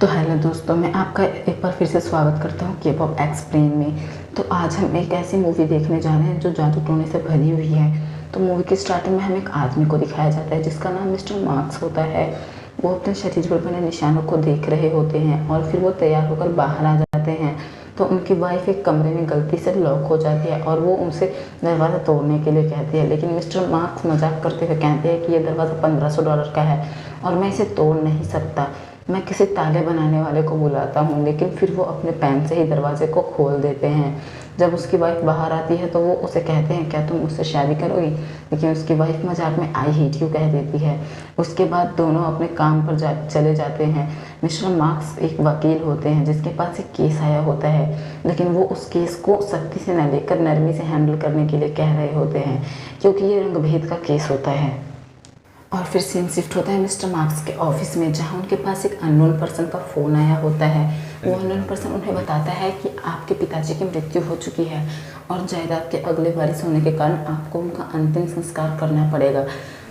तो हेलो दोस्तों, मैं आपका एक बार फिर से स्वागत करता हूँ के-पॉप एक्सप्लेन में। तो आज हम एक ऐसी मूवी देखने जा रहे हैं जो जादू टोने से भरी हुई है। तो मूवी की स्टार्टिंग में हमें एक आदमी को दिखाया जाता है जिसका नाम मिस्टर मार्क्स होता है। वो अपने शरीर पर बने निशानों को देख रहे होते हैं और फिर वो तैयार होकर बाहर आ जाते हैं। तो उनकी वाइफ एक कमरे में गलती से लॉक हो जाती है और वो उनसे दरवाज़ा तोड़ने के लिए कहती है, लेकिन मिस्टर मार्क्स मजाक करते हुए कहते हैं कि ये दरवाज़ा $1500 का है और मैं इसे तोड़ नहीं सकता। मैं किसी ताले बनाने वाले को बुलाता हूँ। लेकिन फिर वो अपने पेन से ही दरवाजे को खोल देते हैं। जब उसकी वाइफ बाहर आती है तो वो उसे कहते हैं, क्या तुम मुझसे शादी करोगी? लेकिन उसकी वाइफ मजाक में आई हेट यू कह देती है। उसके बाद दोनों अपने काम पर चले जाते हैं। मिस्टर मार्क्स एक वकील होते हैं जिसके पास एक केस आया होता है, लेकिन वो उस केस को सख्ती से न लेकर नरमी से हैंडल करने के लिए कह रहे होते हैं क्योंकि ये रंगभेद का केस होता है। और फिर सीन शिफ्ट होता है मिस्टर मार्क्स के ऑफिस में, जहां उनके पास एक अननोन पर्सन का फ़ोन आया होता है। वो अननोन पर्सन उन्हें बताता है कि आपके पिताजी की मृत्यु हो चुकी है और जायदाद के अगले वारिस होने के कारण आपको उनका अंतिम संस्कार करना पड़ेगा।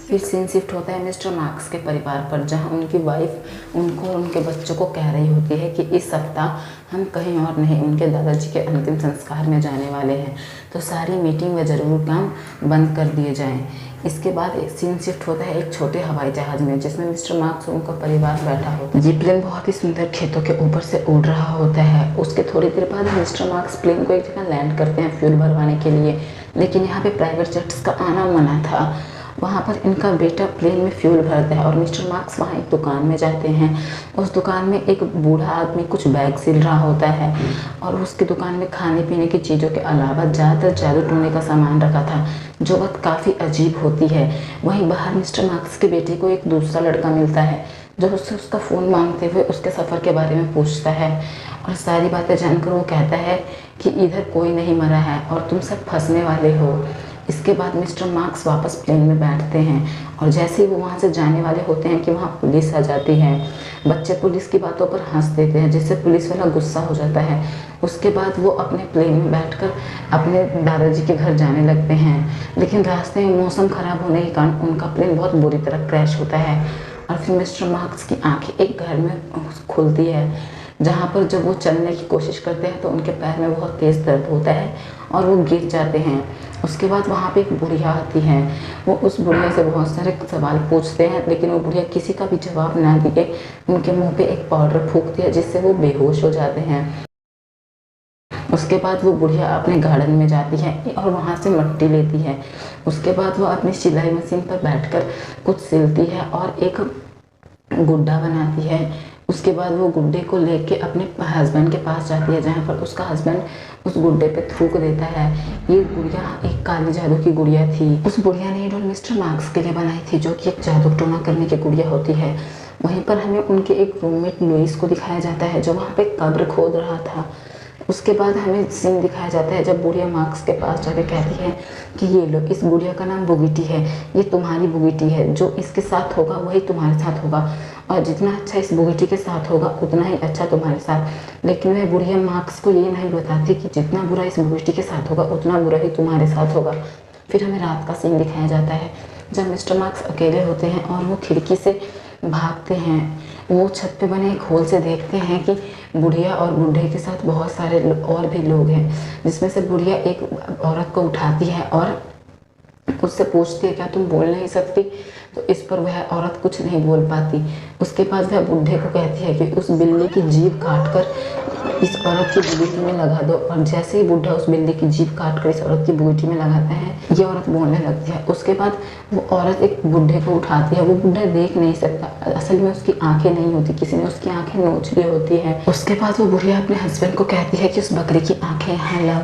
फिर सीन शिफ्ट होता है मिस्टर मार्क्स के परिवार पर, जहां उनकी वाइफ उनको और उनके बच्चों को कह रही होती है कि इस सप्ताह हम कहीं और नहीं उनके दादाजी के अंतिम संस्कार में जाने वाले हैं, तो सारी मीटिंग व ज़रूरी काम बंद कर दिए जाएं। इसके बाद एक सीन शिफ्ट होता है एक छोटे हवाई जहाज़ में, जिसमें मिस्टर मार्क्स और उनका परिवार बैठा होता है। ये प्लेन बहुत ही सुंदर खेतों के ऊपर से उड़ रहा होता है। उसके थोड़ी देर बाद मिस्टर मार्क्स प्लेन को एक जगह लैंड करते हैं फ्यूल भरवाने के लिए, लेकिन यहाँ पे प्राइवेट जेट्स का आना मना था। वहाँ पर इनका बेटा प्लेन में फ्यूल भरता है और मिस्टर मार्क्स वहाँ एक दुकान में जाते हैं। उस दुकान में एक बूढ़ा आदमी कुछ बैग सिल रहा होता है और उसकी दुकान में खाने पीने की चीज़ों के अलावा ज़्यादातर जादू टोने का सामान रखा था, जो बात काफ़ी अजीब होती है। वहीं बाहर मिस्टर मार्क्स के बेटे को एक दूसरा लड़का मिलता है जो उससे उसका फ़ोन मांगते हुए उसके सफ़र के बारे में पूछता है और सारी बातें जानकर वो कहता है कि इधर कोई नहीं मरा है और तुम सब फंसने वाले हो। इसके बाद मिस्टर मार्क्स वापस प्लेन में बैठते हैं और जैसे ही वो वहाँ से जाने वाले होते हैं कि वहाँ पुलिस आ जाती है। बच्चे पुलिस की बातों पर हंस देते हैं, जिससे पुलिस वाला गुस्सा हो जाता है। उसके बाद वो अपने प्लेन में बैठकर अपने दादाजी के घर जाने लगते हैं, लेकिन रास्ते में मौसम ख़राब होने के कारण उनका प्लेन बहुत बुरी तरह क्रैश होता है। और फिर मिस्टर मार्क्स की आँखें एक घर में खुलती है, जहाँ पर जब वो चलने की कोशिश करते हैं तो उनके पैर में बहुत तेज़ दर्द होता है और वो गिर जाते हैं। उसके बाद वहाँ पे एक बुढ़िया आती है। वो उस बुढ़िया से बहुत सारे सवाल पूछते हैं, लेकिन वो बुढ़िया किसी का भी जवाब ना दिए उनके मुंह पे एक पाउडर फूंकती है, जिससे वो बेहोश हो जाते हैं। उसके बाद वो बुढ़िया अपने गार्डन में जाती है और वहाँ से मिट्टी लेती है। उसके बाद वो अपनी सिलाई मशीन पर बैठकर कुछ सिलती है और एक गुड्डा बनाती है। उसके बाद वो गुड्डे को लेके अपने हस्बैंड के पास जाती है, जहाँ पर उसका हस्बैंड उस गुड्डे पे थूक देता है। ये गुड़िया एक काली जादू की गुड़िया थी। उस गुड़िया ने ये डॉल मिस्टर मार्क्स के लिए बनाई थी, जो कि एक जादू टोना करने की गुड़िया होती है। वहीं पर हमें उनके एक रूममेट लुइस को दिखाया जाता है, जो वहाँ पे कब्र खोद रहा था। उसके बाद हमें सीन दिखाया जाता है जब बुढ़िया मार्क्स के पास जाके कहती है कि ये लो, इस गुड़िया का नाम बुगिटी है, ये तुम्हारी बुगिटी है, जो इसके साथ होगा वही तुम्हारे साथ होगा और जितना अच्छा इस बुगिटी के साथ होगा उतना ही अच्छा तुम्हारे साथ। लेकिन वह बुढ़िया मार्क्स को ये नहीं बताती कि जितना बुरा इस बुगिटी के साथ होगा उतना बुरा ही तुम्हारे साथ होगा। फिर हमें रात का सीन दिखाया जाता है जब मिस्टर मार्क्स अकेले होते हैं और वो खिड़की से भागते हैं। वो छत पे बने एक होल से देखते हैं कि बुढ़िया और बूढ़े के साथ बहुत सारे और भी लोग हैं, जिसमें से बुढ़िया एक औरत को उठाती है और उससे पूछती है, क्या तुम बोल नहीं सकती? तो इस पर वह औरत कुछ नहीं बोल पाती। उसके बाद वह बूढ़े को कहती है कि उस बिल्ली की जीभ काट कर इस औरत की बुगीटी में लगा दो। और जैसे ही बूढ़ा उस बिल्ली की जीभ काट कर इस औरत की बुगीटी में लगाता है, ये औरत बोलने लगती है। उसके बाद वो औरत एक बूढ़े को उठाती है। वो बूढ़ा देख नहीं सकता, असल में उसकी आंखें नहीं होती, किसी ने उसकी आंखें नोच ली होती है। उसके बाद वो बुढ़िया अपने हस्बैंड को कहती है कि उस बकरी की आंखें यहाँ लाओ,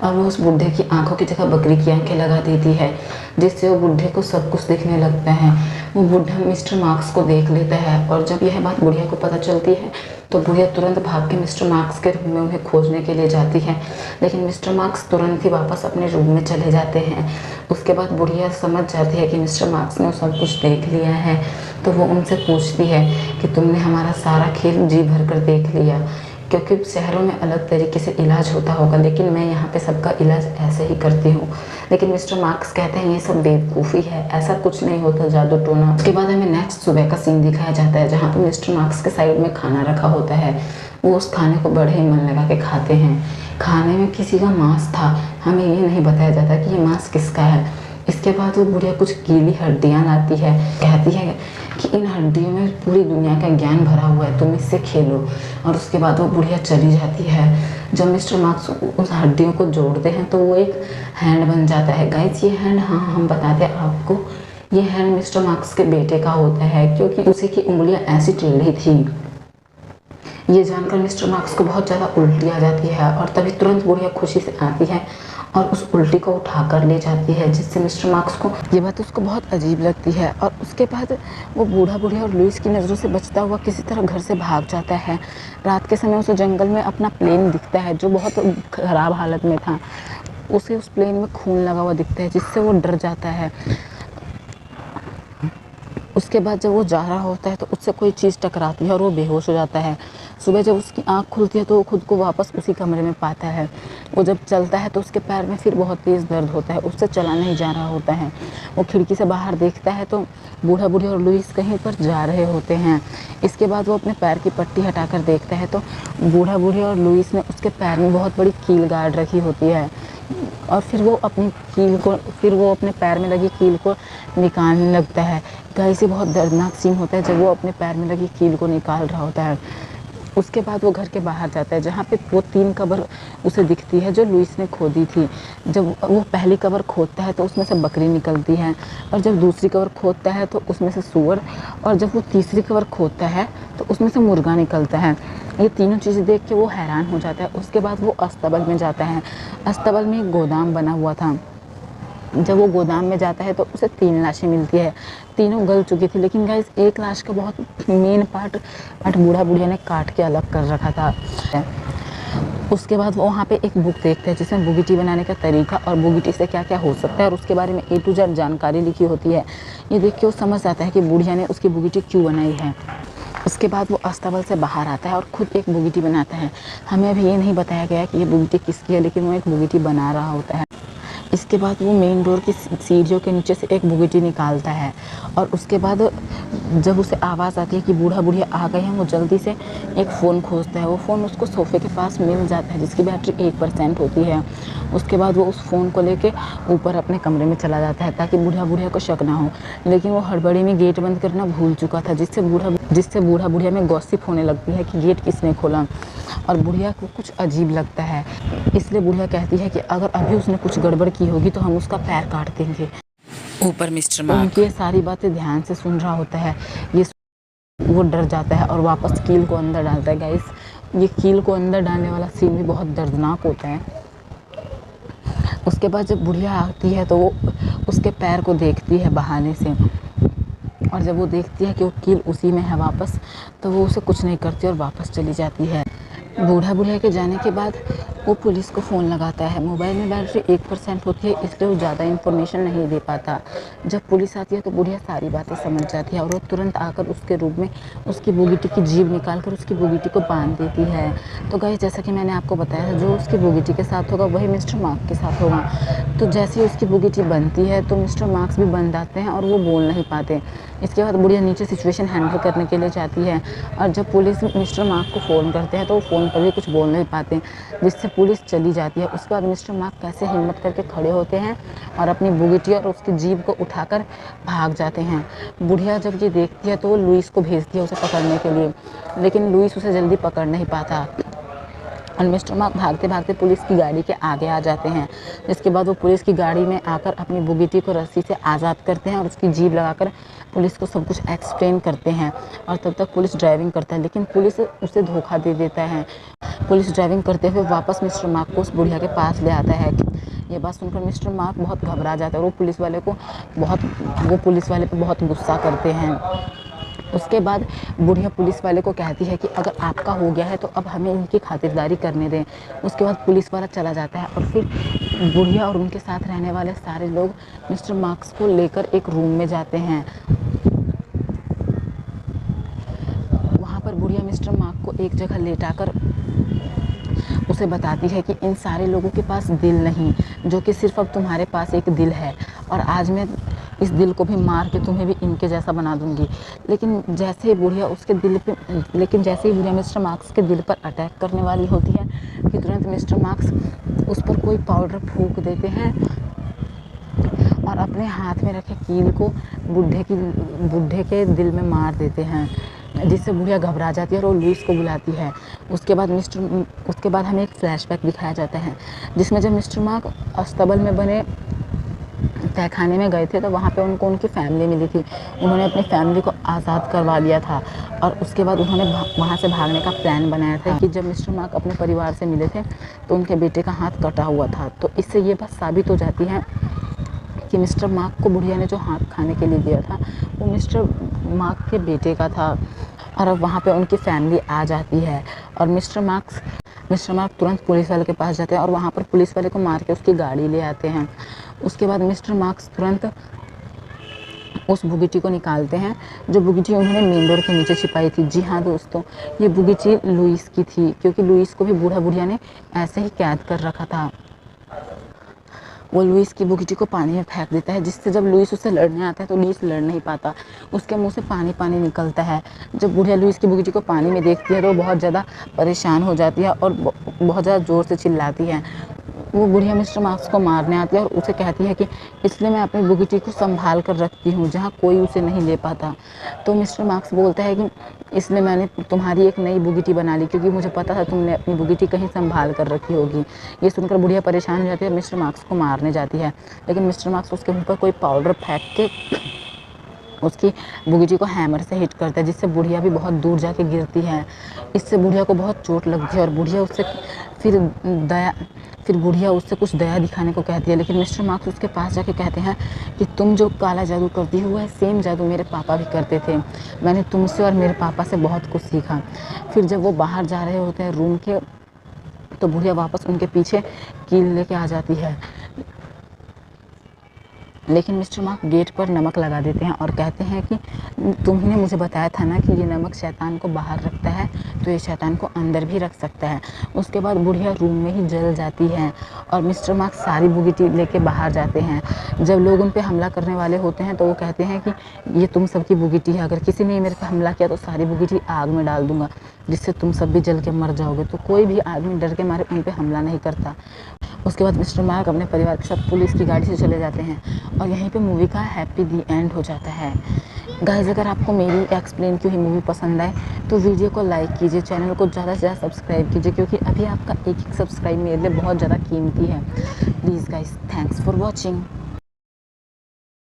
और वो उस बूढ़े की आंखों की जगह बकरी की आंखें लगा देती है, जिससे वो बूढ़े को सब कुछ दिखने लगता है। वो बूढ़ा मिस्टर मार्क्स को देख लेता है और जब यह बात बुढ़िया को पता चलती है तो बुढ़िया तुरंत भाग के मिस्टर मार्क्स के रूम में उन्हें खोजने के लिए जाती है, लेकिन मिस्टर मार्क्स तुरंत ही वापस अपने रूम में चले जाते हैं। उसके बाद बुढ़िया समझ जाती है कि मिस्टर मार्क्स ने सब कुछ देख लिया है, तो वो उनसे पूछती है कि तुमने हमारा सारा खेल जी भर कर देख लिया, क्योंकि शहरों में अलग तरीके से इलाज होता होगा, लेकिन मैं यहाँ पे सबका इलाज ऐसे ही करती हूँ। लेकिन मिस्टर मार्क्स कहते हैं ये सब बेवकूफ़ी है, ऐसा कुछ नहीं होता जादू टोना। उसके बाद हमें नेक्स्ट सुबह का सीन दिखाया जाता है जहाँ पे मिस्टर मार्क्स के साइड में खाना रखा होता है। वो उस खाने को बड़े ही मन लगा के खाते हैं। खाने में किसी का मांस था, हमें ये नहीं बताया जाता कि ये मांस किसका है। इसके बाद वो बुढ़िया कुछ गीली हड्डियाँ लाती है, कहती है कि इन हड्डियों में पूरी दुनिया का ज्ञान भरा हुआ है, तुम इससे खेलो। और उसके बाद वो बुढ़िया चली जाती है। जब मिस्टर मार्क्स उस हड्डियों को जोड़ते हैं तो वो एक हैंड बन जाता है। गाइस ये हैंड, हाँ हम बताते हैं आपको, ये हैंड मिस्टर मार्क्स के बेटे का होता है, क्योंकि उसी की उंगलियां ऐसी टेढ़ी थी। ये जानकर मिस्टर मार्क्स को बहुत ज़्यादा उल्टी आ जाती है और तभी तुरंत बुढ़िया खुशी से आती है और उस उल्टी को उठा कर ले जाती है, जिससे मिस्टर मार्क्स को ये बात उसको बहुत अजीब लगती है। और उसके बाद वो बूढ़ा बुढ़िया और लुइस की नज़रों से बचता हुआ किसी तरह घर से भाग जाता है। रात के समय उसे जंगल में अपना प्लेन दिखता है जो बहुत ख़राब हालत में था। उसे उस प्लेन में खून लगा हुआ दिखता है, जिससे वो डर जाता है। उसके बाद जब वो जा रहा होता है तो उससे कोई चीज़ टकराती है और वो बेहोश हो जाता है। सुबह जब उसकी आँख खुलती है तो वो खुद को वापस उसी कमरे में पाता है। वो जब चलता है तो उसके पैर में फिर बहुत तेज़ दर्द होता है, उससे चला नहीं जा रहा होता है। वो खिड़की से बाहर देखता है तो बूढ़ा बूढ़ी और लुइस कहीं पर जा रहे होते हैं। इसके बाद वो अपने पैर की पट्टी हटाकर देखता है तो बूढ़ा बूढ़ी और लुइस ने उसके पैर में बहुत बड़ी कील गाड़ रखी होती है। और फिर वो अपने पैर में लगी कील को निकालने लगता है। गाइस ये बहुत दर्दनाक सीन होता है जब वो अपने पैर में लगी कील को निकाल रहा होता है। उसके बाद वो घर के बाहर जाता है जहाँ पे वो 3 कब्र उसे दिखती है जो लुइस ने खोदी थी। जब वो पहली कब्र खोदता है तो उसमें से बकरी निकलती है, और जब दूसरी कब्र खोदता है तो उसमें से सूअर, और जब वो तीसरी कब्र खोदता है तो उसमें से मुर्गा निकलता है। ये तीनों चीज़ें देख के वो हैरान हो जाता है। उसके बाद वो अस्तबल में जाता है। अस्तबल में एक गोदाम बना हुआ था। जब वो गोदाम में जाता है तो उसे 3 लाशें मिलती है। तीनों गल चुकी थी, लेकिन गाइस एक लाश का बहुत मेन पार्ट बूढ़ा बुढ़िया ने काट के अलग कर रखा था। उसके बाद वो वहाँ पे एक बुक देखते हैं जिसमें बुगिटी बनाने का तरीका और बुगिटी से क्या क्या हो सकता है और उसके बारे में A to Z जानकारी लिखी होती है। ये देख के वो समझ आता है कि बुढ़िया ने उसकी बुगिटी क्यों बनाई है। उसके बाद वो अस्तबल से बाहर आता है और ख़ुद एक बुगिटी बनाता है। हमें अभी ये नहीं बताया गया कि ये बुगिटी किसकी है, लेकिन वो एक बुगिटी बना रहा होता है। इसके बाद वो मेन डोर की सीढ़ियों के नीचे से एक बुगिटी निकालता है, और उसके बाद जब उसे आवाज़ आती है कि बूढ़ा बुढ़िया आ गए हैं, वो जल्दी से एक फ़ोन खोजता है। वो फ़ोन उसको सोफ़े के पास मिल जाता है जिसकी बैटरी 1% होती है। उसके बाद वो उस फ़ोन को लेके ऊपर अपने कमरे में चला जाता है ताकि बूढ़ा बुढ़िया को शक ना हो, लेकिन वो हड़बड़ी में गेट बंद करना भूल चुका था, जिससे बूढ़ा बुढ़िया में गॉसिप होने लगती है कि गेट किसने खोला। और बुढ़िया को कुछ अजीब लगता है, इसलिए बुढ़िया कहती है कि अगर अभी उसने कुछ गड़बड़ की होगी तो हम उसका पैर काट देंगे। ऊपर मिस्टर मार्क उनकी ये सारी बातें ध्यान से सुन रहा होता है। ये वो डर जाता है और वापस कील को अंदर डालता है। गाइस ये कील को अंदर डालने वाला सीन भी बहुत दर्दनाक होता है। उसके बाद जब बुढ़िया आती है तो वो उसके पैर को देखती है बहाने से, और जब वो देखती है कि वो कील उसी में है वापस, तो वो उसे कुछ नहीं करती और वापस चली जाती है। बूढ़ा बुढ़िया के जाने के बाद वो पुलिस को फ़ोन लगाता है। मोबाइल में बैटरी 1% होती है, इसलिए वो ज़्यादा इन्फॉर्मेशन नहीं दे पाता। जब पुलिस आती है तो बुढ़िया सारी बातें समझ जाती है और वो तुरंत आकर उसके रूम में उसकी बुगिटी की जीभ निकाल कर उसकी बुगिटी को बांध देती है। तो गाइस जैसा कि मैंने आपको बताया, जो उसकी बुगिटी के साथ होगा वही मिस्टर मार्क के साथ होगा। तो जैसे ही उसकी बुगिटी बनती है तो मिस्टर मार्क्स भी बन जाते हैं और वो बोल नहीं पाते। इसके बाद बुढ़िया नीचे सिचुएशन हैंडल करने के लिए जाती है, और जब पुलिस मिस्टर मार्क को फ़ोन करते हैं तो वो फ़ोन पर भी कुछ बोल नहीं पाते, जिससे पुलिस चली जाती है। उसके बाद मिस्टर मार्क कैसे हिम्मत करके खड़े होते हैं और अपनी बुगिटी और उसकी जीभ को उठाकर भाग जाते हैं। बुढ़िया जब ये देखती है तो वो लुइस को भेजती है उसे पकड़ने के लिए, लेकिन लुइस उसे जल्दी पकड़ नहीं पाता और मिस्टर मार्क भागते भागते पुलिस की गाड़ी के आगे आ जाते हैं। इसके बाद वो पुलिस की गाड़ी में आकर अपनी बुगिटी को रस्सी से आज़ाद करते हैं और उसकी जीभ लगाकर पुलिस को सब कुछ एक्सप्लेन करते हैं, और तब तक पुलिस ड्राइविंग करता है, लेकिन पुलिस उसे धोखा दे देता है। पुलिस ड्राइविंग करते हुए वापस मिस्टर मार्क को उस बुढ़िया के पास ले आता है। ये बात सुनकर मिस्टर मार्क बहुत घबरा जाता है और वो पुलिस वाले पे बहुत गुस्सा करते हैं। उसके बाद बुढ़िया पुलिस वाले को कहती है कि अगर आपका हो गया है तो अब हमें इनकी खातिरदारी करने दें। उसके बाद पुलिस वाला चला जाता है और फिर बुढ़िया और उनके साथ रहने वाले सारे लोग मिस्टर मार्क्स को लेकर एक रूम में जाते हैं। वहाँ पर बुढ़िया मिस्टर मार्क को एक जगह लेटाकर उसे बताती है कि इन सारे लोगों के पास दिल नहीं, जो कि सिर्फ अब तुम्हारे पास एक दिल है, और आज मैं इस दिल को भी मार के तुम्हें भी इनके जैसा बना दूंगी। लेकिन जैसे ही बुढ़िया मिस्टर मार्क्स के दिल पर अटैक करने वाली होती है कि तुरंत मिस्टर मार्क्स उस पर कोई पाउडर फूंक देते हैं और अपने हाथ में रखे कील को बुढ़े के दिल में मार देते हैं, जिससे बुढ़िया घबरा जाती है और वो लुइस को बुलाती है। उसके बाद हमें एक फ्लैशबैक दिखाया जाता है जिसमें जब मिस्टर मार्क अस्तबल में बने तहखाने में गए थे तो वहाँ पे उनको उनकी फैमिली मिली थी। उन्होंने अपनी फैमिली को आज़ाद करवा लिया था और उसके बाद उन्होंने वहाँ से भागने का प्लान बनाया था कि जब मिस्टर मार्क अपने परिवार से मिले थे तो उनके बेटे का हाथ कटा हुआ था। तो इससे ये बात साबित हो जाती है कि मिस्टर मार्क को बुढ़िया ने जो हाथ खाने के लिए दिया था वो मिस्टर मार्क के बेटे का था। और अब वहाँ पे उनकी फैमिली आ जाती है और मिस्टर मार्क तुरंत पुलिस वाले के पास जाते हैं और वहाँ पर पुलिस वाले को मार के उसकी गाड़ी ले आते हैं। उसके बाद मिस्टर मार्क्स तुरंत उस बुगिटी को निकालते हैं जो बुगिटी उन्होंने मेन डोर के नीचे छिपाई थी। जी हाँ दोस्तों, ये बुगिटी लुइस की थी, क्योंकि लुइस को भी बुढ़िया ने ऐसे ही कैद कर रखा था। वो लुइस की बुगिटी को पानी में फेंक देता है, जिससे जब लुइस उससे लड़ने आता है तो लुइस लड़ नहीं पाता, उसके मुंह से पानी निकलता है। जब बुढ़िया लुइस की बुगिटी को पानी में देखती है तो वो बहुत ज़्यादा परेशान हो जाती है और बहुत ज़्यादा ज़ोर से चिल्लाती है। वो बुढ़िया मिस्टर मार्क्स को मारने आती है और उसे कहती है कि इसलिए मैं अपनी बुगिटी को संभाल कर रखती हूँ जहाँ कोई उसे नहीं ले पाता। तो मिस्टर मार्क्स बोलता है कि इसलिए मैंने तुम्हारी एक नई बुगिटी बना ली, क्योंकि मुझे पता था तुमने अपनी बुगिटी कहीं संभाल कर रखी होगी। ये सुनकर बुढ़िया परेशान हो जाती है, मिस्टर मार्क्स को मारने जाती है, लेकिन मिस्टर मार्क्स उसके मुँह पर कोई पाउडर फेंक के उसकी बुगिटी को हैमर से हिट करता है, जिससे बुढ़िया भी बहुत दूर जाके गिरती है। इससे बुढ़िया को बहुत चोट लगती है और बुढ़िया उससे कुछ दया दिखाने को कहती है। लेकिन मिस्टर मार्क्स उसके पास जाके कहते हैं कि तुम जो काला जादू करती हो वह सेम जादू मेरे पापा भी करते थे, मैंने तुमसे और मेरे पापा से बहुत कुछ सीखा। फिर जब वो बाहर जा रहे होते हैं रूम के, तो बुढ़िया वापस उनके पीछे कील लेके आ जाती है, लेकिन मिस्टर मार्क गेट पर नमक लगा देते हैं और कहते हैं कि तुमने मुझे बताया था ना कि ये नमक शैतान को बाहर रखता है, तो ये शैतान को अंदर भी रख सकता है। उसके बाद बुढ़िया रूम में ही जल जाती है और मिस्टर मार्क सारी बुगिटी लेके बाहर जाते हैं। जब लोग उन पे हमला करने वाले होते हैं तो वो कहते हैं कि ये तुम सबकी बुगिटी है, अगर किसी ने मेरे पे हमला किया तो सारी बुगिटी आग में डाल दूंगा, जिससे तुम सब भी जल के मर जाओगे। तो कोई भी आदमी डर के मारे उन पे हमला नहीं करता। उसके बाद मिस्टर मार्क अपने परिवार के साथ पुलिस की गाड़ी से चले जाते हैं और यहीं पे मूवी का हैप्पी दी एंड हो जाता है। गाइस, अगर आपको मेरी एक्सप्लेन की हुई मूवी पसंद आए तो वीडियो को लाइक कीजिए, चैनल को ज़्यादा से ज़्यादा सब्सक्राइब कीजिए, क्योंकि अभी आपका एक सब्सक्राइब मेरे लिए बहुत ज़्यादा कीमती है। Please guys, thanks for watching.